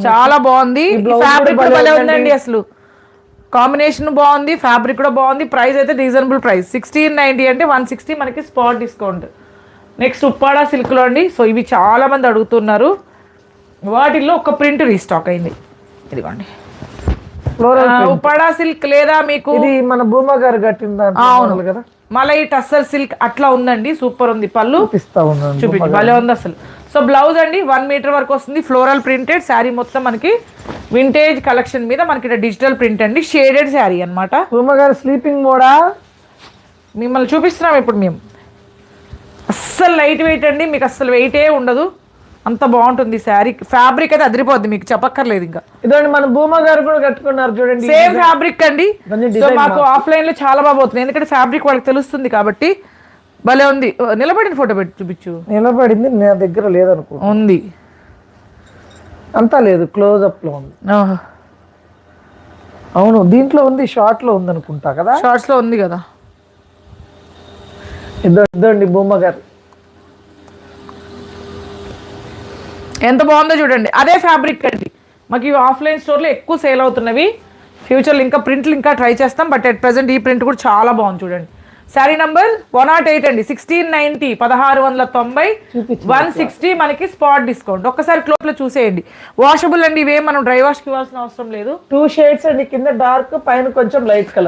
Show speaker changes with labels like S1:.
S1: చాలా బాగుంది. ఫ్యాబ్రిక్ భలే ఉందండి, అసలు కాంబినేషన్ బాగుంది, ఫ్యాబ్రిక్ కూడా బాగుంది. ప్రైస్ అయితే రీజనబుల్ ప్రైస్ 1690 అంటే 160 మనకి స్పాట్ డిస్కౌంట్. నెక్స్ట్ ఉప్పాడా సిల్క్లో అండి. సో ఇవి చాలా మంది అడుగుతున్నారు. వాటిల్లో ఒక ప్రింట్ రీస్టాక్ అయింది, ఇదిగోండి ఉప్పాడా సిల్క్. లేదా మీకు
S2: ఇది మన భూమా గారు కట్టిన
S1: అవును కదా, మలై టస్సర్ సిల్క్ అట్లా ఉందండి. సూపర్ ఉంది. పళ్ళు చూపించి భలే ఉంది అసలు. సో బ్లౌజ్ అండి 1 మీటర్ వరకు వస్తుంది, ఫ్లోరల్ ప్రింటెడ్ శారీ. మొత్తం మనకి వింటేజ్ కలెక్షన్ మీద మనకి డిజిటల్ ప్రింట్ అండి, షేడెడ్ శారీ అనమాట.
S2: భూమా గారు స్లీపింగ్ మోడా
S1: మిమ్మల్ని చూపిస్తున్నాం ఇప్పుడు మేము. అస్సలు లైట్ వెయిట్ అండి, మీకు అస్సలు వెయిటే ఉండదు, అంత బాగుంటుంది శారీ. ఫ్యాబ్రిక్ అయితే అదిరిపోద్ది, మీకు చెప్పక్కర్లేదు ఇంకా.
S2: ఇదండి మన భూమా గారు కూడా కట్టుకున్నారు చూడండి,
S1: సేమ్ ఫ్యాబ్రిక్ అండి. సో మాకు ఆఫ్లైన్ లో చాలా బాగా పోతుంది, ఎందుకంటే ఫ్యాబ్రిక్ వాళ్ళకి తెలుస్తుంది కాబట్టి. భలే ఉంది. నిలబడిన ఫోటో పెట్టి చూపించు.
S2: నిలబడింది నా దగ్గర లేదనుకో,
S1: ఉంది
S2: అంతా లేదు, క్లోజ్అప్ లో ఉంది. అవును దీంట్లో ఉంది, షార్ట్ లో ఉంది అనుకుంటా కదా.
S1: షార్ట్స్ లో ఉంది కదా.
S2: ఇదండి భూమా గారు,
S1: ఎంత బాగుందో చూడండి. అదే ఫ్యాబ్రిక్ అండి, మాకు ఇవి ఆఫ్లైన్ స్టోర్లో ఎక్కువ సేల్ అవుతున్నవి. ఫ్యూచర్లో ఇంకా ప్రింట్లు ఇంకా ట్రై చేస్తాం, బట్ అట్ ప్రెసెంట్ ఈ ప్రింట్ కూడా చాలా బాగుంది చూడండి. శారీ నంబర్ 108 అండి, 1690, 1690, 160 మనకి స్పాట్ డిస్కౌంట్. ఒక్కసారి క్లోత్ లో చూసేయండి. వాషబుల్ అండి, ఇవేం మనం డ్రై వాష్కి ఇవ్వాల్సిన అవసరం లేదు.
S2: 2 షేడ్స్ అండి, కింద డార్క్, పైన కొంచెం లైట్ కలర్.